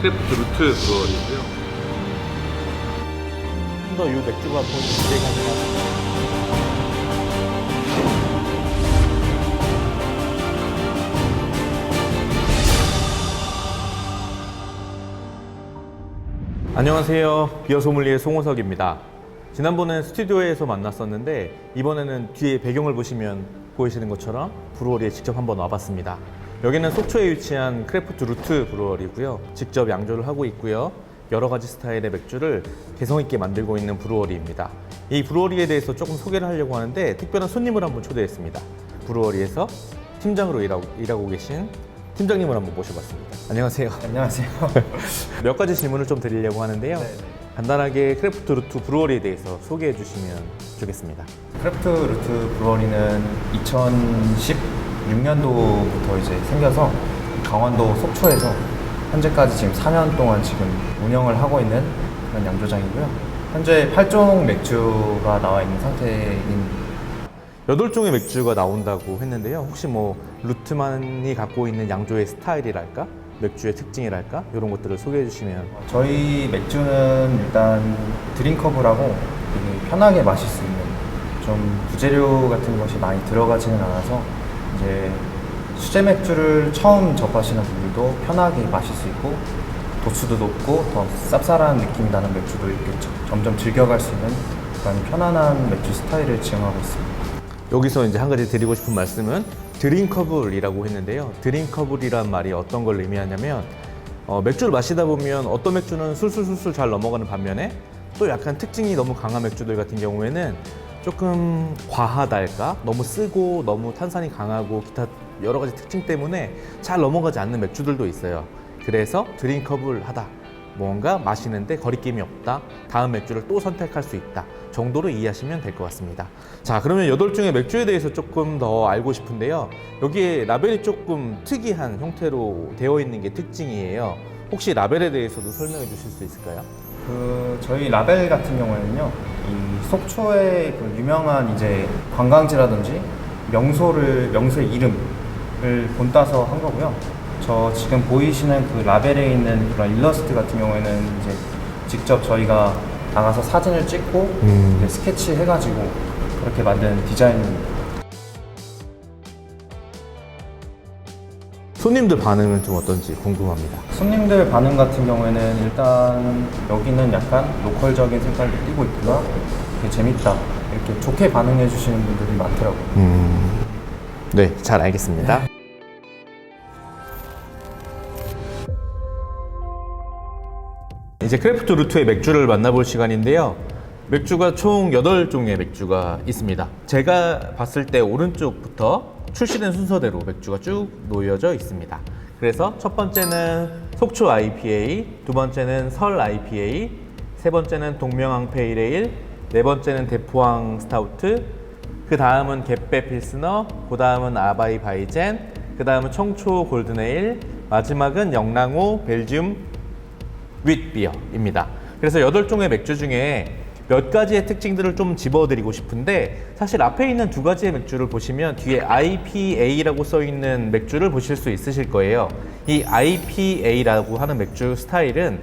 크래프트 루트 브루어리고요. 좀 더 이 맥주가 본 기대가 됩니다. 안녕하세요. 비어 소믈리에 송호석입니다. 지난번엔 스튜디오에서 만났었는데 이번에는 뒤에 배경을 보시면 보이시는 것처럼 브루어리에 직접 한번 와봤습니다. 여기는 속초에 위치한 크래프트 루트 브루어리고요. 직접 양조를 하고 있고요. 여러 가지 스타일의 맥주를 개성 있게 만들고 있는 브루어리입니다. 이 브루어리에 대해서 조금 소개를 하려고 하는데 특별한 손님을 한번 초대했습니다. 브루어리에서 팀장으로 일하고 계신 팀장님을 한번 모셔봤습니다. 안녕하세요. 안녕하세요. 몇 가지 질문을 좀 드리려고 하는데요. 네네. 간단하게 크래프트 루트 브루어리에 대해서 소개해 주시면 좋겠습니다. 크래프트 루트 브루어리는 2016년도부터 이제 생겨서 강원도 속초에서 현재까지 지금 4년 동안 지금 운영을 하고 있는 그런 양조장이고요. 현재 8종 맥주가 나와 있는 상태인 8종의 맥주가 나온다고 했는데요. 혹시 뭐 루트만이 갖고 있는 양조의 스타일이랄까? 맥주의 특징이랄까? 이런 것들을 소개해 주시면. 저희 맥주는 일단 드링커블하고 되게 편하게 마실 수 있는 좀 부재료 같은 것이 많이 들어가지는 않아서 이제 수제 맥주를 처음 접하시는 분들도 편하게 마실 수 있고 도수도 높고 더 쌉쌀한 느낌이 나는 맥주도 이렇게 점점 즐겨갈 수 있는 그런 편안한 맥주 스타일을 지향하고 있습니다. 여기서 이제 한 가지 드리고 싶은 말씀은 드링커블이라고 했는데요. 드링커블이란 말이 어떤 걸 의미하냐면 맥주를 마시다 보면 어떤 맥주는 술술술술 잘 넘어가는 반면에 또 약간 특징이 너무 강한 맥주들 같은 경우에는 조금 과하달까? 너무 쓰고 너무 탄산이 강하고 기타 여러 가지 특징 때문에 잘 넘어가지 않는 맥주들도 있어요. 그래서 드링커블 하다. 뭔가 마시는데 거리낌이 없다. 다음 맥주를 또 선택할 수 있다. 정도로 이해하시면 될 것 같습니다. 자, 그러면 8종의 맥주에 대해서 조금 더 알고 싶은데요. 여기에 라벨이 조금 특이한 형태로 되어 있는 게 특징이에요. 혹시 라벨에 대해서도 설명해 주실 수 있을까요? 저희 라벨 같은 경우에는요, 이 속초의 그 유명한 이제 관광지라든지 명소의 이름을 본따서 한 거고요. 저 지금 보이시는 그 라벨에 있는 그런 일러스트 같은 경우에는 이제 직접 저희가 나가서 사진을 찍고 이제 스케치 해가지고 그렇게 만든 디자인입니다. 손님들 반응은 좀 어떤지 궁금합니다. 손님들 반응 같은 경우에는 일단 여기는 약간 로컬적인 색깔도 띄고 있고요. 되게 재밌다. 이렇게 좋게 반응해 주시는 분들이 많더라고요. 네, 잘 알겠습니다. 이제 크래프트 루트의 맥주를 만나볼 시간인데요. 맥주가 총 8종의 맥주가 있습니다. 제가 봤을 때 오른쪽부터 출시된 순서대로 맥주가 쭉 놓여져 있습니다. 그래서 첫 번째는 속초 IPA, 두 번째는 설 IPA, 세 번째는 동명항 페이레일, 네 번째는 대포항 스타우트, 그 다음은 갯배 필스너, 그 다음은 아바이 바이젠, 그 다음은 청초 골든에일, 마지막은 영랑호 벨gium 윗비어입니다. 그래서 8종의 맥주 중에 몇 가지의 특징들을 좀 집어드리고 싶은데 사실 앞에 있는 두 가지의 맥주를 보시면 뒤에 IPA라고 써있는 맥주를 보실 수 있으실 거예요. 이 IPA라고 하는 맥주 스타일은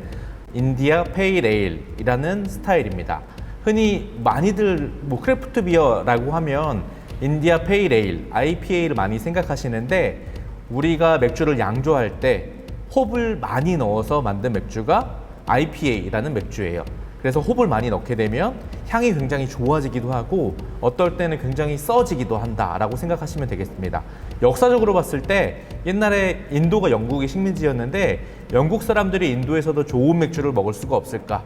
인디아 페일 에일이라는 스타일입니다. 흔히 많이들 뭐 크래프트 비어라고 하면 인디아 페일 에일, IPA를 많이 생각하시는데 우리가 맥주를 양조할 때 홉을 많이 넣어서 만든 맥주가 IPA라는 맥주예요. 그래서 홉을 많이 넣게 되면 향이 굉장히 좋아지기도 하고 어떨 때는 굉장히 써지기도 한다라고 생각하시면 되겠습니다. 역사적으로 봤을 때 옛날에 인도가 영국의 식민지였는데 영국 사람들이 인도에서도 좋은 맥주를 먹을 수가 없을까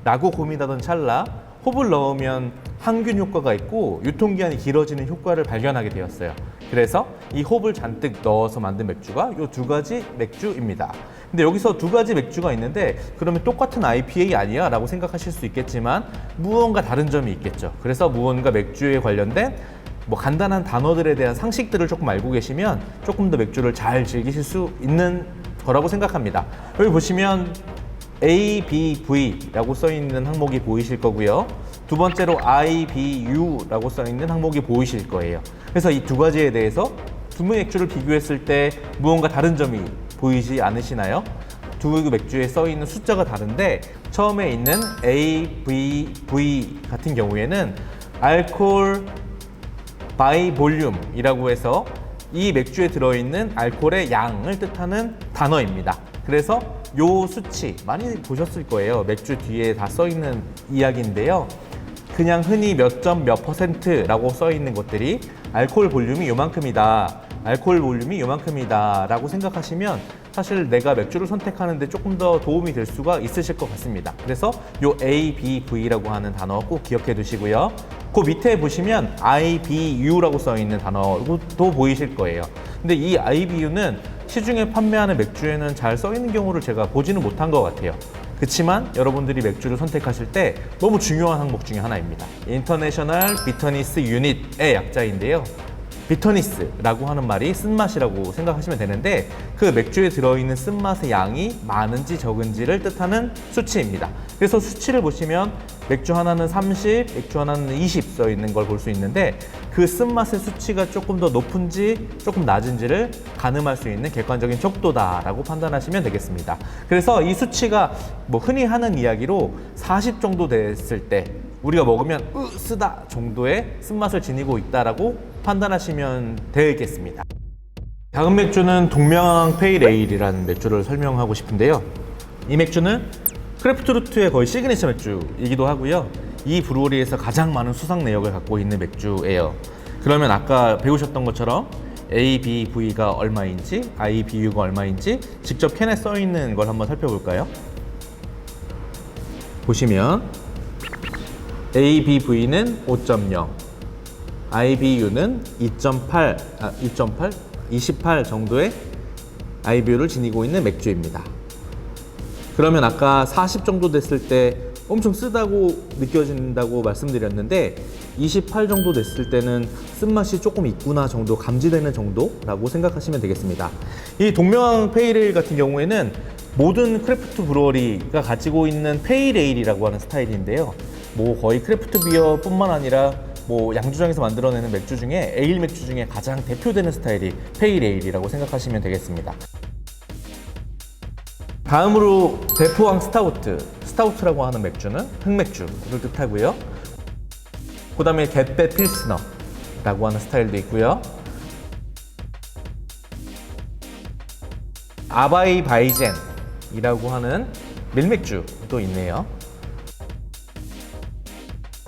라고 고민하던 찰나 홉을 넣으면 항균 효과가 있고 유통기한이 길어지는 효과를 발견하게 되었어요. 그래서 이 홉을 잔뜩 넣어서 만든 맥주가 이 두 가지 맥주입니다. 근데 여기서 두 가지 맥주가 있는데 그러면 똑같은 IPA 아니야? 라고 생각하실 수 있겠지만 무언가 다른 점이 있겠죠. 그래서 무언가 맥주에 관련된 뭐 간단한 단어들에 대한 상식들을 조금 알고 계시면 조금 더 맥주를 잘 즐기실 수 있는 거라고 생각합니다. 여기 보시면 ABV라고 써있는 항목이 보이실 거고요. 두 번째로 IBU라고 써있는 항목이 보이실 거예요. 그래서 이 두 가지에 대해서 두 맥주를 비교했을 때 무언가 다른 점이 보이지 않으시나요? 두 맥주에 써 있는 숫자가 다른데 처음에 있는 A, B, V 같은 경우에는 알코올 바이 볼륨이라고 해서 이 맥주에 들어있는 알코올의 양을 뜻하는 단어입니다. 그래서 요 수치 많이 보셨을 거예요. 맥주 뒤에 다 써 있는 이야기인데요. 그냥 흔히 몇 점 몇 %라고 써 있는 것들이 알코올 볼륨이 요만큼이다, 알코올 볼륨이 요만큼이다 라고 생각하시면 사실 내가 맥주를 선택하는데 조금 더 도움이 될 수가 있으실 것 같습니다. 그래서 요 A, B, V라고 하는 단어 꼭 기억해 두시고요. 그 밑에 보시면 IBU라고 써 있는 단어도 보이실 거예요. 근데 이 IBU는 시중에 판매하는 맥주에는 잘 써 있는 경우를 제가 보지는 못한 것 같아요. 그렇지만 여러분들이 맥주를 선택하실 때 너무 중요한 항목 중에 하나입니다. 인터내셔널 비터니스 유닛의 약자인데요. 비터니스라고 하는 말이 쓴맛이라고 생각하시면 되는데 그 맥주에 들어있는 쓴맛의 양이 많은지 적은지를 뜻하는 수치입니다. 그래서 수치를 보시면 맥주 하나는 30, 맥주 하나는 20 써 있는 걸 볼 수 있는데 그 쓴맛의 수치가 조금 더 높은지 조금 낮은지를 가늠할 수 있는 객관적인 척도다라고 판단하시면 되겠습니다. 그래서 이 수치가 뭐 흔히 하는 이야기로 40 정도 됐을 때 우리가 먹으면 쓰다 정도의 쓴맛을 지니고 있다라고 판단하시면 되겠습니다. 다음 맥주는 동명항 페일 에일이라는 맥주를 설명하고 싶은데요. 이 맥주는 크래프트루트의 거의 시그니처 맥주이기도 하고요. 이 브루어리에서 가장 많은 수상 내역을 갖고 있는 맥주예요. 그러면 아까 배우셨던 것처럼 ABV가 얼마인지, IBU가 얼마인지 직접 캔에 써 있는 걸 한번 살펴볼까요? 보시면 ABV는 5.0, IBU는 28 정도의 IBU를 지니고 있는 맥주입니다. 그러면 아까 40 정도 됐을 때 엄청 쓰다고 느껴진다고 말씀드렸는데 28 정도 됐을 때는 쓴맛이 조금 있구나 정도 감지되는 정도라고 생각하시면 되겠습니다. 이 동명항 페일에일 같은 경우에는 모든 크래프트 브루어리가 가지고 있는 페일에일이라고 하는 스타일인데요. 뭐 거의 크래프트 비어 뿐만 아니라 뭐 양주장에서 만들어내는 맥주 중에 에일 맥주 중에 가장 대표되는 스타일이 페일에일이라고 생각하시면 되겠습니다. 다음으로 대포항 스타우트라고 하는 맥주는 흑맥주를 뜻하고요. 그 다음에 갯배 필스너라고 하는 스타일도 있고요. 아바이 바이젠이라고 하는 밀맥주도 있네요.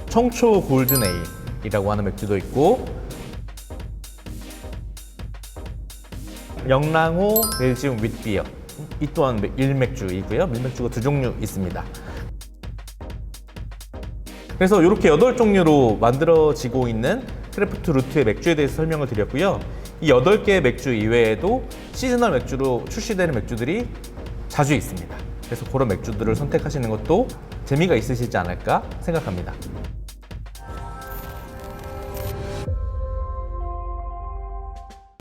청초 골든 에일이라고 하는 맥주도 있고, 영랑호 벨지움 윗비어 이 또한 밀맥주이고요. 밀맥주가 두 종류 있습니다. 그래서 이렇게 8종류로 만들어지고 있는 크래프트 루트의 맥주에 대해서 설명을 드렸고요. 이 8개의 맥주 이외에도 시즈널 맥주로 출시되는 맥주들이 자주 있습니다. 그래서 그런 맥주들을 선택하시는 것도 재미가 있으시지 않을까 생각합니다.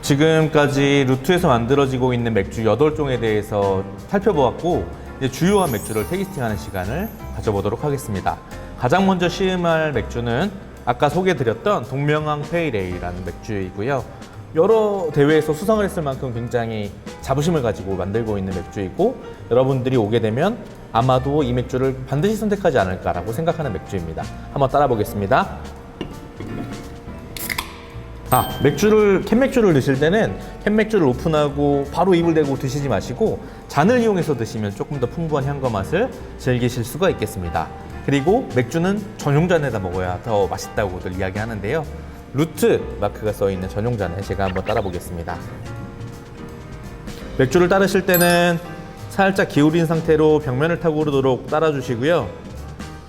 지금까지 루트에서 만들어지고 있는 맥주 8종에 대해서 살펴보았고, 이제 주요한 맥주를 테이스팅하는 시간을 가져보도록 하겠습니다. 가장 먼저 시음할 맥주는 아까 소개해드렸던 동명항 페일에일이라는 맥주이고요. 여러 대회에서 수상을 했을 만큼 굉장히 자부심을 가지고 만들고 있는 맥주이고, 여러분들이 오게 되면 아마도 이 맥주를 반드시 선택하지 않을까라고 생각하는 맥주입니다. 한번 따라 보겠습니다. 캔맥주를 드실 때는 캔맥주를 오픈하고 바로 입을 대고 드시지 마시고 잔을 이용해서 드시면 조금 더 풍부한 향과 맛을 즐기실 수가 있겠습니다. 그리고 맥주는 전용잔에다 먹어야 더 맛있다고들 이야기하는데요. 루트 마크가 써있는 전용잔에 제가 한번 따라 보겠습니다. 맥주를 따르실 때는 살짝 기울인 상태로 벽면을 타고 오르도록 따라 주시고요.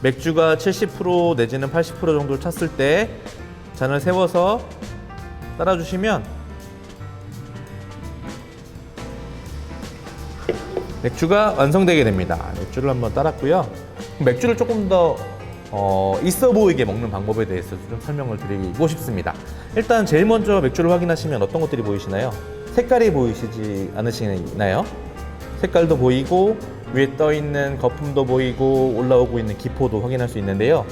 맥주가 70% 내지는 80% 정도 찼을 때 잔을 세워서 따라주시면 맥주가 완성되게 됩니다. 맥주를 한번 따랐고요. 맥주를 조금 더 있어 보이게 먹는 방법에 대해서 좀 설명을 드리고 싶습니다. 일단 제일 먼저 맥주를 확인하시면 어떤 것들이 보이시나요? 색깔이 보이시지 않으시나요? 색깔도 보이고 위에 떠 있는 거품도 보이고 올라오고 있는 기포도 확인할 수 있는데요.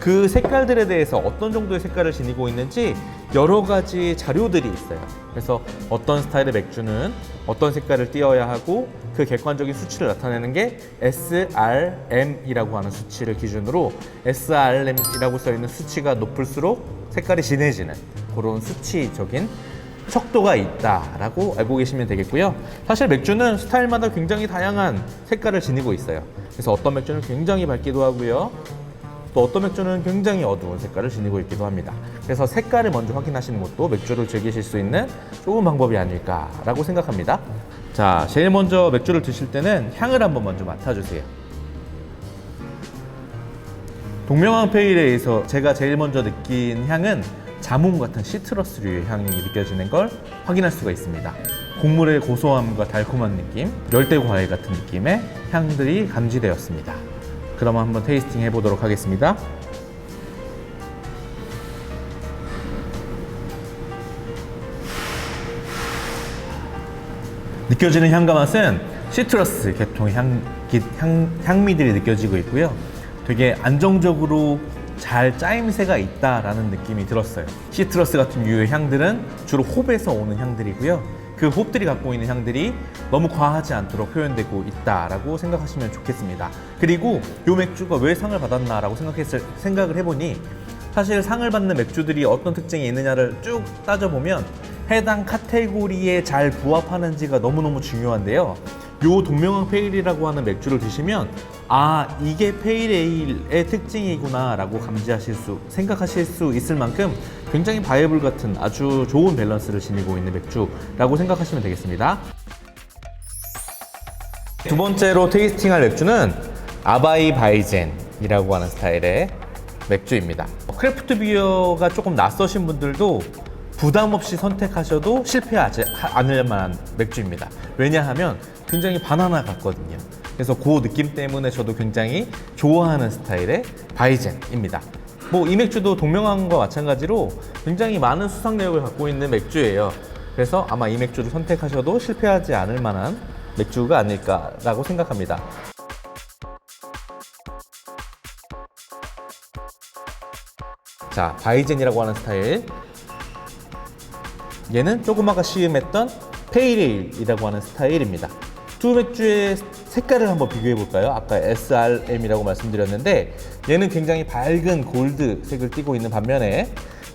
그 색깔들에 대해서 어떤 정도의 색깔을 지니고 있는지 여러 가지 자료들이 있어요. 그래서 어떤 스타일의 맥주는 어떤 색깔을 띄어야 하고 그 객관적인 수치를 나타내는 게 SRM이라고 하는 수치를 기준으로 SRM이라고 써있는 수치가 높을수록 색깔이 진해지는 그런 수치적인 척도가 있다라고 알고 계시면 되겠고요. 사실 맥주는 스타일마다 굉장히 다양한 색깔을 지니고 있어요. 그래서 어떤 맥주는 굉장히 밝기도 하고요. 또 어떤 맥주는 굉장히 어두운 색깔을 지니고 있기도 합니다. 그래서 색깔을 먼저 확인하시는 것도 맥주를 즐기실 수 있는 좋은 방법이 아닐까라고 생각합니다. 자, 제일 먼저 맥주를 드실 때는 향을 한번 먼저 맡아주세요. 동명항 페일에이에서 제가 제일 먼저 느낀 향은 자몽 같은 시트러스류의 향이 느껴지는 걸 확인할 수가 있습니다. 곡물의 고소함과 달콤한 느낌, 열대 과일 같은 느낌의 향들이 감지되었습니다. 그럼 한번 테이스팅 해보도록 하겠습니다. 느껴지는 향과 맛은 시트러스 계통의 향미들이 느껴지고 있고요. 되게 안정적으로 잘 짜임새가 있다라는 느낌이 들었어요. 시트러스 같은 유의 향들은 주로 홉에서 오는 향들이고요. 그 홉들이 갖고 있는 향들이 너무 과하지 않도록 표현되고 있다라고 생각하시면 좋겠습니다. 그리고 이 맥주가 왜 상을 받았나라고 생각을 해보니 사실 상을 받는 맥주들이 어떤 특징이 있느냐를 쭉 따져보면 해당 카테고리에 잘 부합하는지가 너무너무 중요한데요. 요 동명항 페일이라고 하는 맥주를 드시면 아, 이게 페일에일의 특징이구나 라고 생각하실 수 있을 만큼 굉장히 바이블 같은 아주 좋은 밸런스를 지니고 있는 맥주라고 생각하시면 되겠습니다. 두 번째로 테이스팅할 맥주는 아바이 바이젠이라고 하는 스타일의 맥주입니다. 크래프트 비어가 조금 낯서신 분들도 부담 없이 선택하셔도 실패하지 않을 만한 맥주입니다. 왜냐하면 굉장히 바나나 같거든요. 그래서 그 느낌 때문에 저도 굉장히 좋아하는 스타일의 바이젠입니다. 이 맥주도 동명항과 마찬가지로 굉장히 많은 수상 내역을 갖고 있는 맥주예요. 그래서 아마 이 맥주를 선택하셔도 실패하지 않을 만한 맥주가 아닐까라고 생각합니다. 자, 바이젠이라고 하는 스타일. 얘는 조금 아까 시음했던 페일에일이라고 하는 스타일입니다. 두 맥주의 색깔을 한번 비교해 볼까요? 아까 SRM이라고 말씀드렸는데 얘는 굉장히 밝은 골드색을 띠고 있는 반면에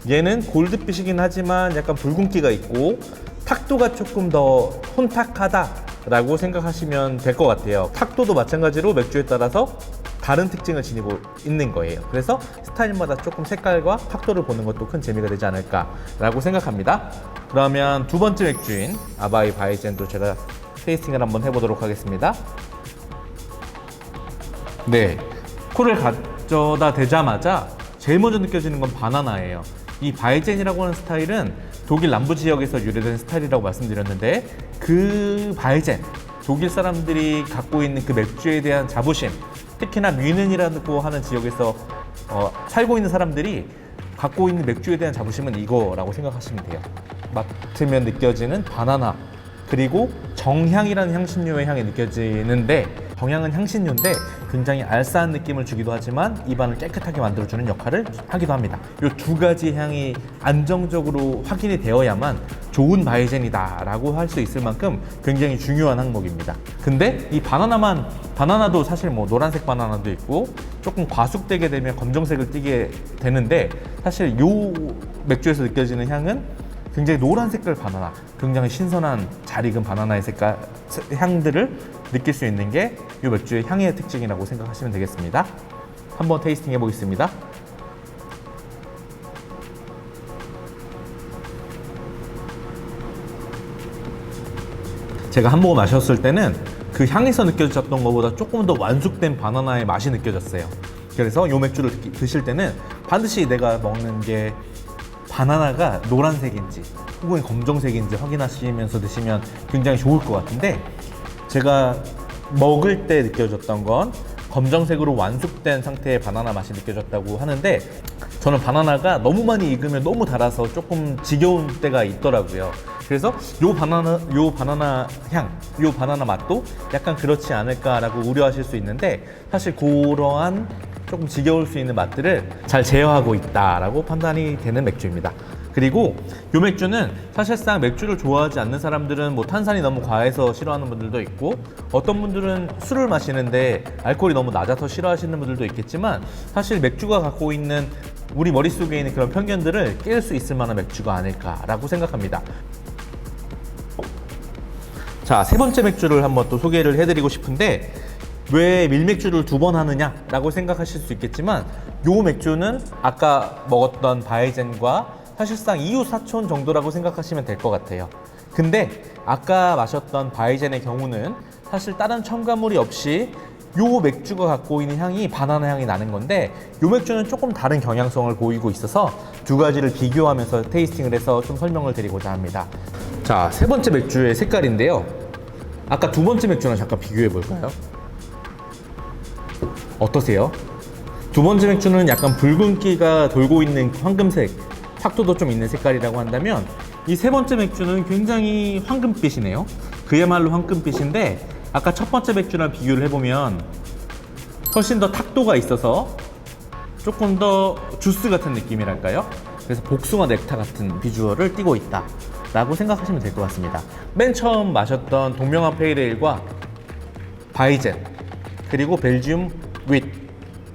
얘는 골드빛이긴 하지만 약간 붉은기가 있고 탁도가 조금 더 혼탁하다라고 생각하시면 될 것 같아요. 탁도도 마찬가지로 맥주에 따라서 다른 특징을 지니고 있는 거예요. 그래서 스타일마다 조금 색깔과 탁도를 보는 것도 큰 재미가 되지 않을까라고 생각합니다. 그러면 두 번째 맥주인 아바이 바이젠도 제가 테이스팅을 한번 해보도록 하겠습니다. 네, 코를 가져다 대자마자 제일 먼저 느껴지는 건 바나나예요. 이 바이젠이라고 하는 스타일은 독일 남부 지역에서 유래된 스타일이라고 말씀드렸는데 그 바이젠, 독일 사람들이 갖고 있는 그 맥주에 대한 자부심, 특히나 뮌헨이라고 하는 지역에서 살고 있는 사람들이 갖고 있는 맥주에 대한 자부심은 이거라고 생각하시면 돼요. 맡으면 느껴지는 바나나, 그리고 정향이라는 향신료의 향이 느껴지는데 정향은 향신료인데 굉장히 알싸한 느낌을 주기도 하지만 입안을 깨끗하게 만들어주는 역할을 하기도 합니다. 이 두 가지 향이 안정적으로 확인이 되어야만 좋은 바이젠이다 라고 할 수 있을 만큼 굉장히 중요한 항목입니다. 근데 이 바나나도 사실 노란색 바나나도 있고 조금 과숙되게 되면 검정색을 띠게 되는데 사실 이 맥주에서 느껴지는 향은 굉장히 노란 색깔 바나나, 굉장히 신선한 잘 익은 바나나의 향들을 느낄 수 있는 게 이 맥주의 향의 특징이라고 생각하시면 되겠습니다. 한번 테이스팅 해보겠습니다. 제가 한 모금 마셨을 때는 그 향에서 느껴졌던 것보다 조금 더 완숙된 바나나의 맛이 느껴졌어요. 그래서 이 맥주를 드실 때는 반드시 내가 먹는 게 바나나가 노란색인지 혹은 검정색인지 확인하시면서 드시면 굉장히 좋을 것 같은데 제가 먹을 때 느껴졌던 건 검정색으로 완숙된 상태의 바나나 맛이 느껴졌다고 하는데 저는 바나나가 너무 많이 익으면 너무 달아서 조금 지겨운 때가 있더라고요. 그래서 요 바나나 향, 요 바나나 맛도 약간 그렇지 않을까라고 우려하실 수 있는데 사실 그러한 조금 지겨울 수 있는 맛들을 잘 제어하고 있다라고 판단이 되는 맥주입니다. 그리고 이 맥주는 사실상 맥주를 좋아하지 않는 사람들은 뭐 탄산이 너무 과해서 싫어하는 분들도 있고, 어떤 분들은 술을 마시는데 알코올이 너무 낮아서 싫어하시는 분들도 있겠지만, 사실 맥주가 갖고 있는 우리 머릿속에 있는 그런 편견들을 깰 수 있을 만한 맥주가 아닐까라고 생각합니다. 자, 세 번째 맥주를 한번 또 소개를 해드리고 싶은데, 왜 밀맥주를 두 번 하느냐라고 생각하실 수 있겠지만, 요 맥주는 아까 먹었던 바이젠과 사실상 이웃 사촌 정도라고 생각하시면 될 것 같아요. 근데 아까 마셨던 바이젠의 경우는 사실 다른 첨가물이 없이 요 맥주가 갖고 있는 향이 바나나 향이 나는 건데, 요 맥주는 조금 다른 경향성을 보이고 있어서 두 가지를 비교하면서 테이스팅을 해서 좀 설명을 드리고자 합니다. 자, 세 번째 맥주의 색깔인데요. 아까 두 번째 맥주랑 잠깐 비교해 볼까요? 어떠세요? 두 번째 맥주는 약간 붉은기가 돌고 있는 황금색, 탁도도 좀 있는 색깔이라고 한다면, 이 세 번째 맥주는 굉장히 황금빛이네요. 그야말로 황금빛인데, 아까 첫 번째 맥주랑 비교를 해보면 훨씬 더 탁도가 있어서 조금 더 주스 같은 느낌이랄까요? 그래서 복숭아 넥타 같은 비주얼을 띠고 있다 라고 생각하시면 될 것 같습니다. 맨 처음 마셨던 동명한 페이레일과 바이젠, 그리고 벨지움 윗,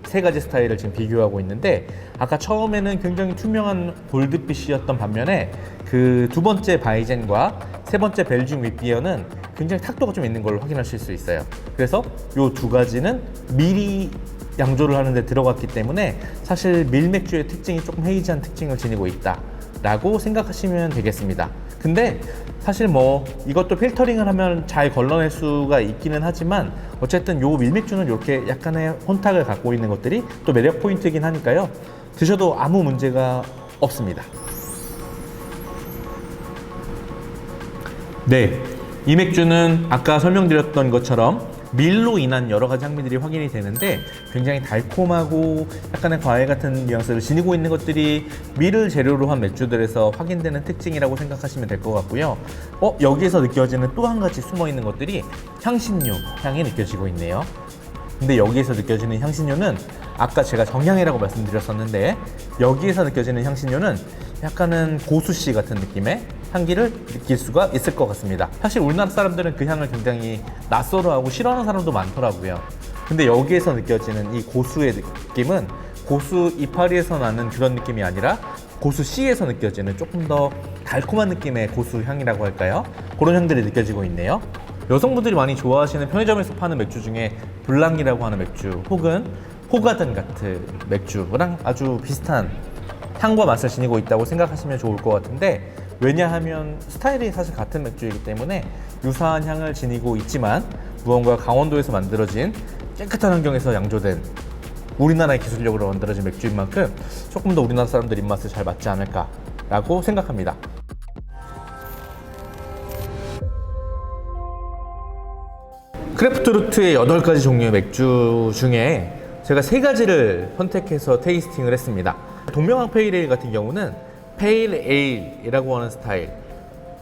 세 가지 스타일을 지금 비교하고 있는데, 아까 처음에는 굉장히 투명한 골드빛이었던 반면에 그 두 번째 바이젠과 세 번째 벨지움 윗비어는 굉장히 탁도가 좀 있는 걸 확인하실 수 있어요. 그래서 이 두 가지는 미리 양조를 하는데 들어갔기 때문에 사실 밀맥주의 특징이 조금 헤이지한 특징을 지니고 있다 라고 생각하시면 되겠습니다. 근데 사실 뭐 이것도 필터링을 하면 잘 걸러낼 수가 있기는 하지만, 어쨌든 요 밀맥주는 이렇게 약간의 혼탁을 갖고 있는 것들이 또 매력 포인트이긴 하니까요, 드셔도 아무 문제가 없습니다. 네, 이 맥주는 아까 설명드렸던 것처럼 밀로 인한 여러 가지 향미들이 확인이 되는데, 굉장히 달콤하고 약간의 과일 같은 뉘앙스를 지니고 있는 것들이 밀을 재료로 한 맥주들에서 확인되는 특징이라고 생각하시면 될 것 같고요. 여기에서 느껴지는 또 한 가지 숨어 있는 것들이 향신료 향이 느껴지고 있네요. 근데 여기에서 느껴지는 향신료는 아까 제가 정향이라고 말씀드렸었는데, 여기에서 느껴지는 향신료는 약간은 고수씨 같은 느낌의 향기를 느낄 수가 있을 것 같습니다. 사실 우리나라 사람들은 그 향을 굉장히 낯설어하고 싫어하는 사람도 많더라고요. 근데 여기에서 느껴지는 이 고수의 느낌은 고수 이파리에서 나는 그런 느낌이 아니라 고수씨에서 느껴지는 조금 더 달콤한 느낌의 고수 향이라고 할까요? 그런 향들이 느껴지고 있네요. 여성분들이 많이 좋아하시는 편의점에서 파는 맥주 중에 블랑이라고 하는 맥주, 혹은 호가든 같은 맥주랑 아주 비슷한 향과 맛을 지니고 있다고 생각하시면 좋을 것 같은데, 왜냐하면 스타일이 사실 같은 맥주이기 때문에 유사한 향을 지니고 있지만, 무언가 강원도에서 만들어진 깨끗한 환경에서 양조된 우리나라의 기술력으로 만들어진 맥주인 만큼 조금 더 우리나라 사람들 입맛에 잘 맞지 않을까라고 생각합니다. 크래프트 루트의 8가지 종류의 맥주 중에 제가 3가지를 선택해서 테이스팅을 했습니다. 동명항 페일에일 같은 경우는 페일 에일이라고 하는 스타일,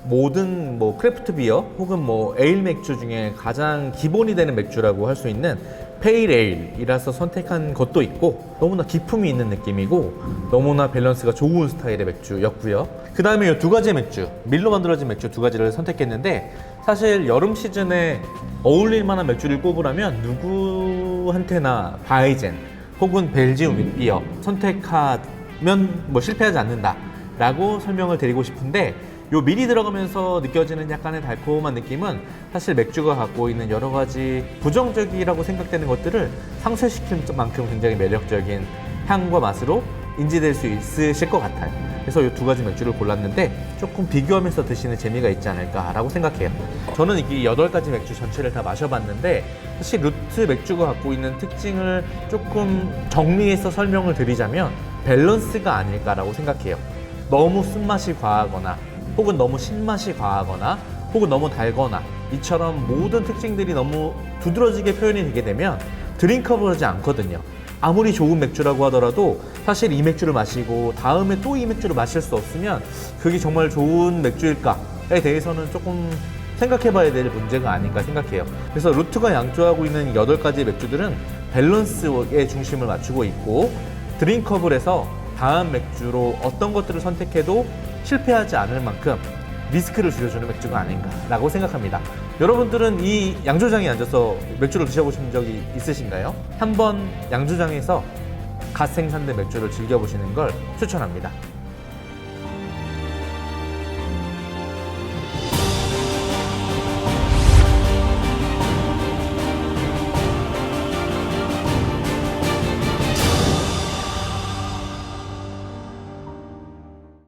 모든 뭐 크래프트 비어 혹은 뭐 에일 맥주 중에 가장 기본이 되는 맥주라고 할 수 있는 페일 에일이라서 선택한 것도 있고, 너무나 기품이 있는 느낌이고 너무나 밸런스가 좋은 스타일의 맥주였고요. 그 다음에 이 2가지의 맥주, 밀로 만들어진 맥주 2가지를 선택했는데, 사실 여름 시즌에 어울릴 만한 맥주를 꼽으라면 누구한테나 바이젠 혹은 벨지움 윗비어 선택하면 뭐 실패하지 않는다 라고 설명을 드리고 싶은데, 요 밀이 들어가면서 느껴지는 약간의 달콤한 느낌은 사실 맥주가 갖고 있는 여러 가지 부정적이라고 생각되는 것들을 상쇄시킬 만큼 굉장히 매력적인 향과 맛으로 인지될 수 있으실 것 같아요. 그래서 이 2가지 맥주를 골랐는데 조금 비교하면서 드시는 재미가 있지 않을까라고 생각해요. 저는 이 8가지 맥주 전체를 다 마셔봤는데, 사실 루트 맥주가 갖고 있는 특징을 조금 정리해서 설명을 드리자면 밸런스가 아닐까라고 생각해요. 너무 쓴맛이 과하거나 혹은 너무 신맛이 과하거나 혹은 너무 달거나 이처럼 모든 특징들이 너무 두드러지게 표현이 되게 되면 드링커블하지 않거든요. 아무리 좋은 맥주라고 하더라도 사실 이 맥주를 마시고 다음에 또 이 맥주를 마실 수 없으면 그게 정말 좋은 맥주일까에 대해서는 조금 생각해봐야 될 문제가 아닌가 생각해요. 그래서 루트가 양조하고 있는 8가지 맥주들은 밸런스에 중심을 맞추고 있고 드링커블에서 다음 맥주로 어떤 것들을 선택해도 실패하지 않을 만큼 리스크를 줄여주는 맥주가 아닌가라고 생각합니다. 여러분들은 이 양조장에 앉아서 맥주를 드셔보신 적이 있으신가요? 한번 양조장에서 갓 생산된 맥주를 즐겨보시는 걸 추천합니다.